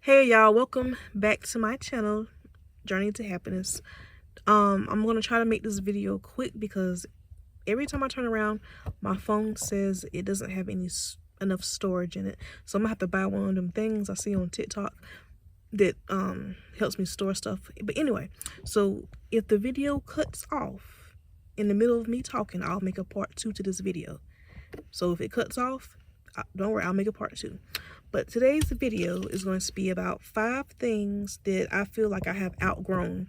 Hey y'all, welcome back to my channel, Journey to Happiness. I'm gonna try to make this video quick because every time I turn around, my phone says it doesn't have enough storage in it. So I'm gonna have to buy one of them things I see on TikTok that helps me store stuff. But anyway, so if the video cuts off in the middle of me talking, I'll make a part 2 to this video. So if it cuts off, don't worry, I'll make a part 2. But today's video is going to be about 5 things that I feel like I have outgrown.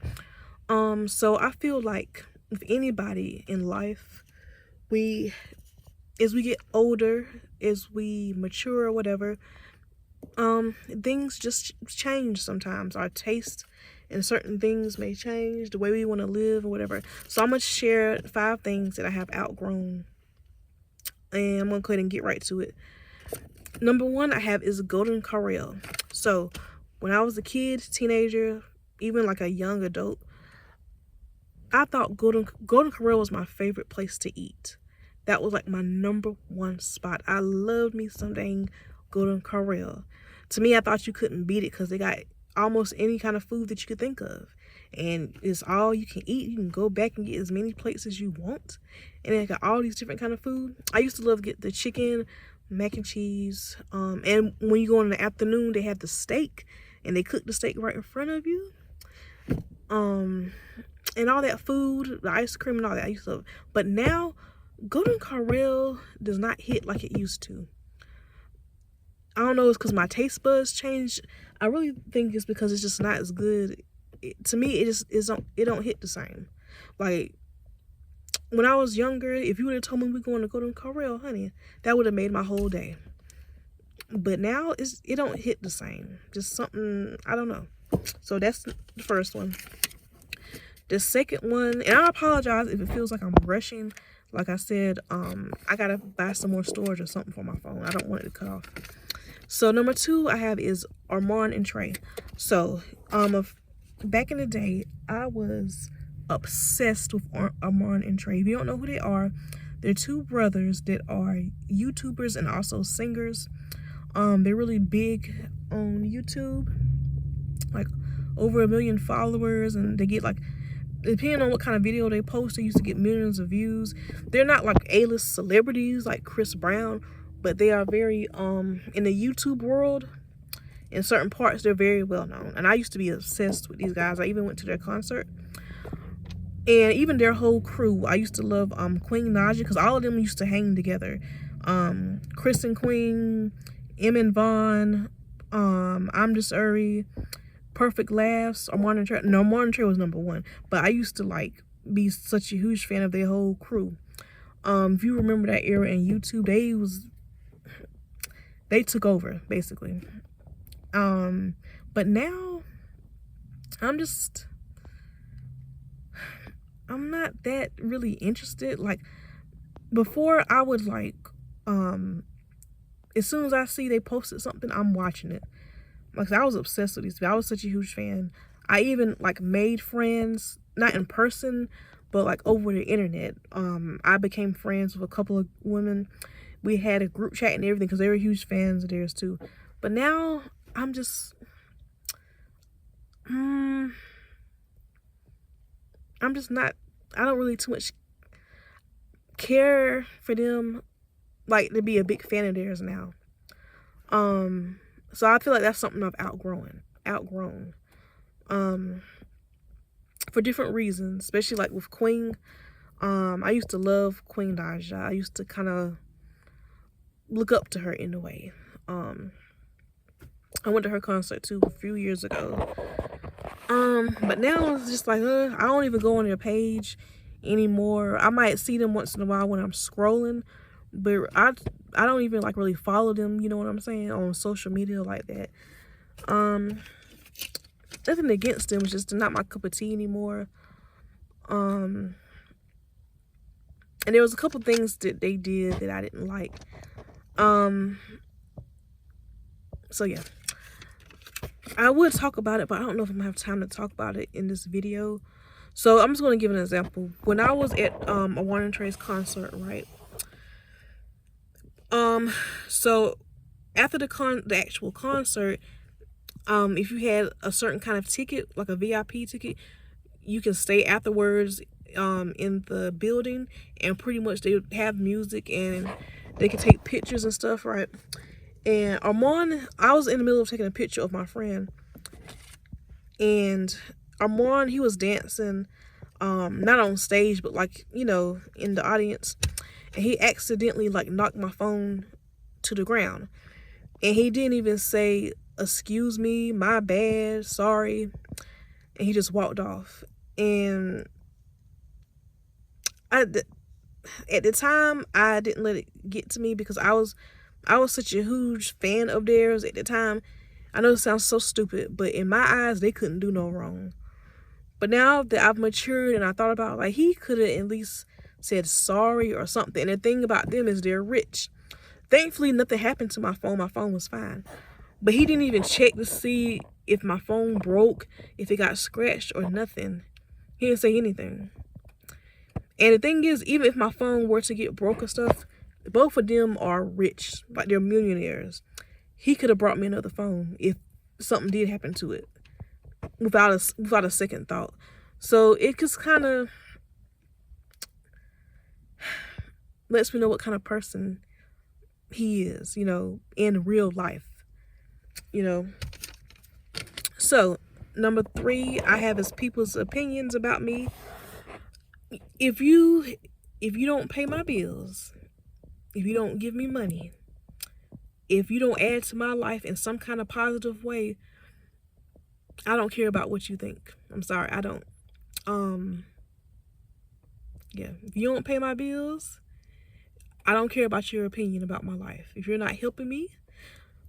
So I feel like with anybody in life, as we get older, as we mature or whatever, things just change sometimes. Our taste in certain things may change, the way we want to live or whatever. So I'm going to share 5 things that I have outgrown. And I'm going to go ahead and get right to it. Number 1 I have is Golden Corral. So when I was a kid, teenager, even like a young adult, I thought Golden Corral was my favorite place to eat. That was like my number 1 spot. I loved me some dang Golden Corral. To me, I thought you couldn't beat it because they got almost any kind of food that you could think of. And it's all you can eat. You can go back and get as many plates as you want. And they got all these different kind of food. I used to love to get the chicken, mac and cheese, and when you go in the afternoon, they have the steak, and they cook the steak right in front of you, and all that food, the ice cream and all that. I used to love. But now, Golden Corral does not hit like it used to. I don't know, it's because my taste buds changed. I really think it's because it's just not as good. To me, it don't hit the same. Like, when I was younger, if you would have told me we're going to Golden Corral, honey, that would have made my whole day. But now it don't hit the same. Just something, I don't know. So that's the first one. The second one, and I apologize if it feels like I'm rushing. Like I said, I gotta buy some more storage or something for my phone. I don't want it to cut off. So number 2 I have is Armand and Trey. So back in the day, I was obsessed with Armand and Trey. If you don't know who they are, they're 2 brothers that are YouTubers and also singers. They're really big on YouTube, like over 1 million followers, and they get like, depending on what kind of video they post, they used to get millions of views. They're not like A-list celebrities like Chris Brown, but they are very in the YouTube world. In certain parts, they're very well known, and I used to be obsessed with these guys. I even went to their concert. And even their whole crew. I used to love Queen Naja, because all of them used to hang together. Chris and Queen, Em and Vaughn, I'm Just Uri, Perfect Laughs, Armand and Trey. No, Armand and Trey was number 1. But I used to like be such a huge fan of their whole crew. If you remember that era in YouTube, they took over, basically. But now, I'm not that really interested. Like, before, I would like, as soon as I see they posted something, I'm watching it. Like, I was obsessed with these people. I was such a huge fan. I even like made friends, not in person, but like over the internet. I became friends with a couple of women. We had a group chat and everything because they were huge fans of theirs too. But now I'm just, I'm just not, I don't really too much care for them, like, to be a big fan of theirs now. So I feel like that's something I've outgrown. For different reasons, especially like with Queen. I used to love Queen Naja. I used to kind of look up to her in a way. I went to her concert too a few years ago. But now it's just like, I don't even go on their page anymore. I might see them once in a while when I'm scrolling, but I don't even like really follow them, you know what I'm saying, on social media like that. Nothing against them, it's just not my cup of tea anymore. And there was a couple things that they did that I didn't like. So yeah, I would talk about it, but I don't know if I'm gonna have time to talk about it in this video. So I'm just gonna give an example. When I was at Armand and Trey's concert, right? So after the actual concert, If you had a certain kind of ticket, like a VIP ticket, you can stay afterwards in the building, and pretty much they would have music and they could take pictures and stuff, right? And Armand, I was in the middle of taking a picture of my friend, and Armand, he was dancing, not on stage, but like, you know, in the audience, and he accidentally like knocked my phone to the ground, and he didn't even say, "Excuse me, my bad, sorry," and he just walked off. And at the time, I didn't let it get to me because I was such a huge fan of theirs at the time. I know it sounds so stupid, but in my eyes, they couldn't do no wrong. But now that I've matured and I thought about, like, he could have at least said sorry or something. And the thing about them is they're rich. Thankfully, nothing happened to my phone. My phone was fine. But he didn't even check to see if my phone broke, if it got scratched or nothing. He didn't say anything. And the thing is, even if my phone were to get broke or stuff, both of them are rich. Like, they're millionaires. He could have brought me another phone if something did happen to it without a second thought. So it just kind of lets me know what kind of person he is, you know, in real life, you know. So number 3 I have is people's opinions about me. If you don't pay my bills, if you don't give me money, if you don't add to my life in some kind of positive way, I don't care about what you think. I'm sorry, I don't. Yeah, if you don't pay my bills, I don't care about your opinion about my life. If you're not helping me,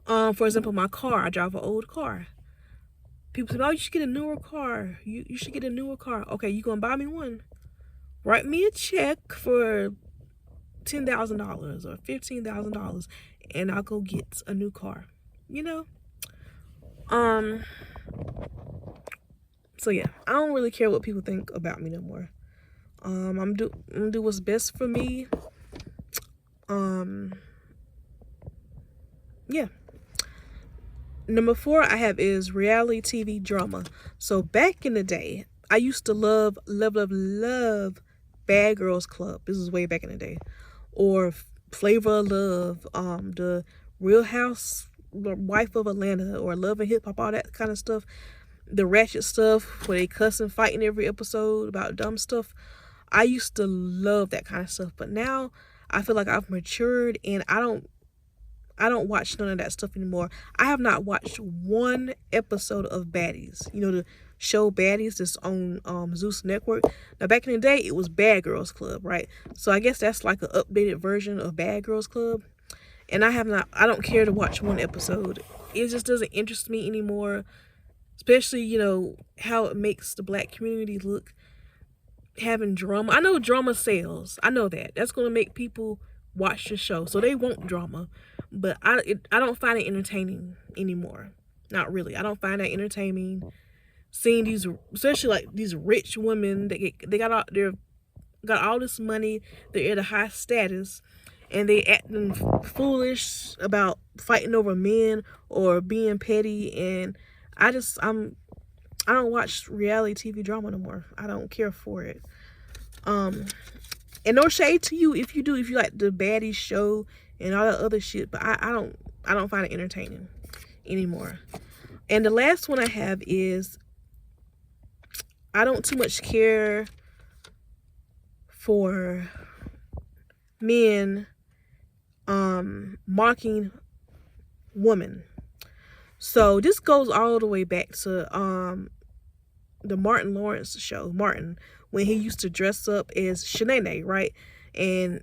for example, my car, I drive an old car. People say, "Oh, you should get a newer car. You should get a newer car." Okay, you gonna buy me one? Write me a check for $10,000 or $15,000, and I'll go get a new car. You know. So yeah, I don't really care what people think about me no more. I'm gonna do what's best for me. Yeah. Number 4 I have is reality TV drama. So back in the day, I used to love Bad Girls Club. This is way back in the day. Or Flavor of Love, the Real House, the Wife of Atlanta, or Love and Hip Hop, all that kind of stuff. The ratchet stuff where they cuss and fight in every episode about dumb stuff. I used to love that kind of stuff, but now I feel like I've matured and I don't watch none of that stuff anymore. I have not watched one episode of Baddies. You know, the show Baddies that's on Zeus Network. Now, back in the day, it was Bad Girls Club, right? So I guess that's like an updated version of Bad Girls Club. And I don't care to watch one episode. It just doesn't interest me anymore. Especially, you know, how it makes the black community look. Having drama. I know drama sells. I know that. That's going to make people watch the show. So they want drama. But I don't find it entertaining anymore. Not really. I don't find that entertaining. Seeing these, especially like these rich women, they got all this money, they're at a high status, and they acting foolish about fighting over men or being petty. And I don't watch reality TV drama no more. I don't care for it. And no shade to you if you like the Baddies show and all that other shit, but I don't find it entertaining anymore. And the last one I have is I don't too much care for men mocking women. So this goes all the way back to the Martin Lawrence show, Martin, when he used to dress up as Shanae, right? And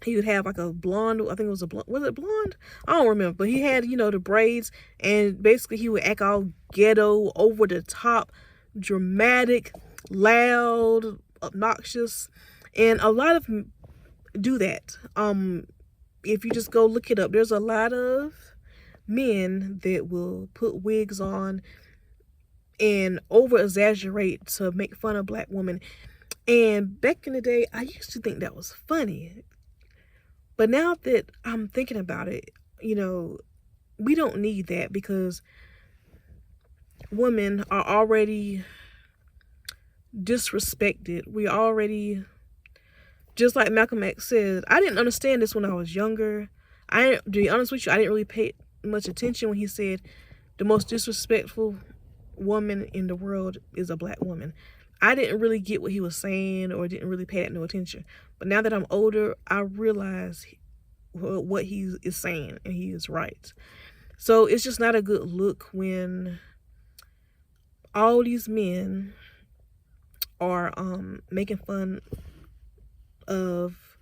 he would have like a blonde, I think it was was it blonde? I don't remember, but he had, you know, the braids, and basically he would act all ghetto, over the top, dramatic, loud, obnoxious, and a lot of them do that. If you just go look it up, there's a lot of men that will put wigs on and over exaggerate to make fun of black women. And back in the day, I used to think that was funny. But now that I'm thinking about it, you know, we don't need that, because women are already disrespected. We already, just like Malcolm X said, I didn't understand this when I was younger. To be honest with you, I didn't really pay much attention when he said the most disrespectful woman in the world is a black woman. I didn't really get what he was saying, or didn't really pay that no attention. But now that I'm older, I realize what he is saying, and he is right. So it's just not a good look when all these men are making fun of.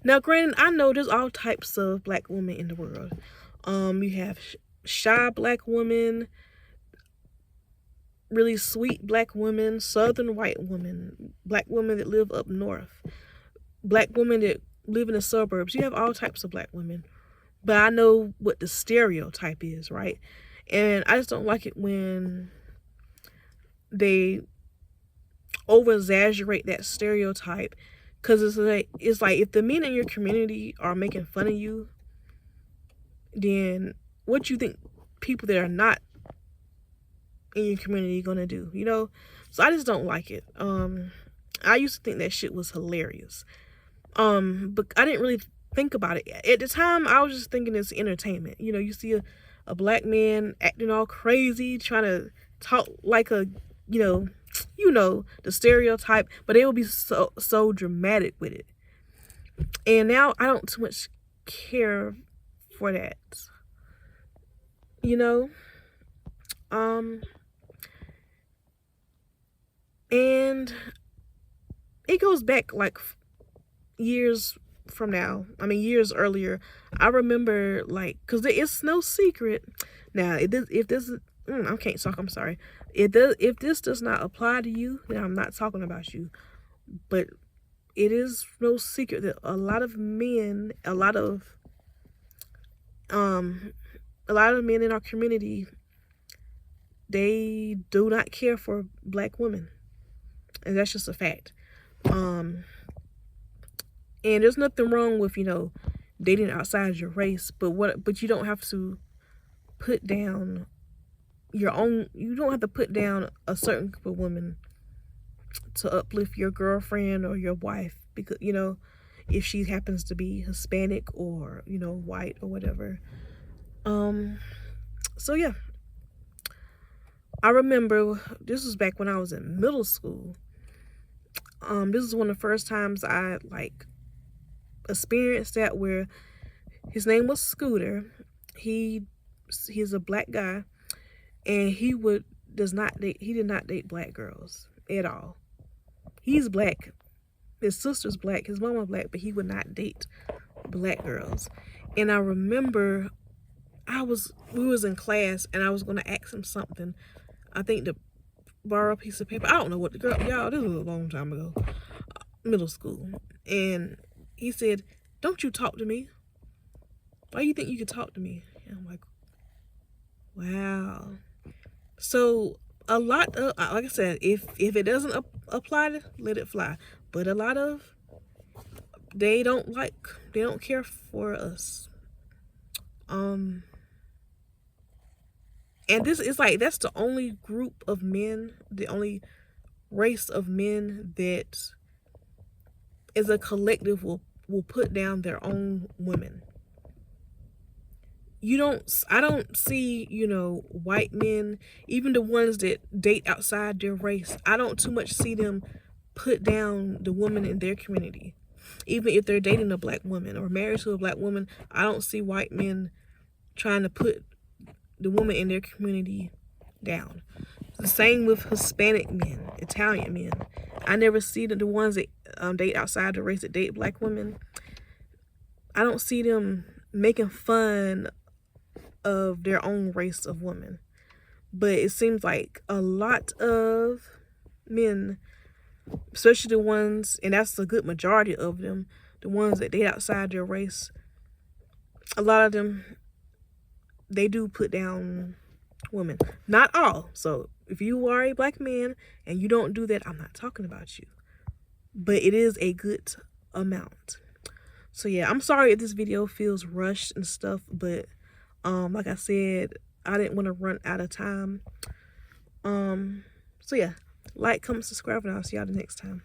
Now granted, I know there's all types of black women in the world. You have shy black women, really sweet black women, southern white women, black women that live up north, black women that live in the suburbs. You have all types of black women. But I know what the stereotype is, right? And I just don't like it when they over exaggerate that stereotype, because it's like if the men in your community are making fun of you, then what you think people that are not in your community are gonna do, you know? So I just don't like it. I used to think that shit was hilarious, but I didn't really think about it at the time. I was just thinking it's entertainment. You know, you see a black man acting all crazy, trying to talk like a, you know the stereotype, but they will be so dramatic with it. And now I don't too much care for that, you know. And it goes back like years from now. I mean, years earlier. I remember, like, because it's no secret now. I can't talk. I'm sorry. If this does not apply to you, then I'm not talking about you. But it is no secret that a lot of men, a lot of men in our community, they do not care for black women, and that's just a fact. And there's nothing wrong with, dating outside your race, but you don't have to put down you don't have to put down a certain group of women to uplift your girlfriend or your wife, because, if she happens to be Hispanic or, white or whatever. So yeah. I remember this was back when I was in middle school. This is one of the first times I experienced that, where his name was Scooter. He's a black guy, and he did not date black girls at all. He's black. His sister's black, his mama black, but he would not date black girls. And I remember we was in class, and I was gonna ask him something. I think to borrow a piece of paper. I don't know what y'all, this was a long time ago. Middle school. And he said, "Don't you talk to me. Why do you think you could talk to me?" And I'm like, wow. So a lot of, like I said, if it doesn't apply, let it fly. But a lot of, they don't care for us. And this is like, that's the only group of men, the only race of men that as a collective will put down their own women. I don't see, white men, even the ones that date outside their race, I don't too much see them put down the woman in their community. Even if they're dating a black woman or married to a black woman, I don't see white men trying to put the woman in their community down. The same with Hispanic men, Italian men. I never see the ones that date outside the race that date black women. I don't see them making fun of their own race of women. But it seems like a lot of men, especially the ones, and that's a good majority of them, the ones that date outside their race, a lot of them, they do put down women. Not all. So if you are a black man and you don't do that, I'm not talking about you. But it is a good amount. So yeah, I'm sorry if this video feels rushed and stuff, but Like I said, I didn't want to run out of time. So yeah, like, comment, subscribe, and I'll see y'all the next time.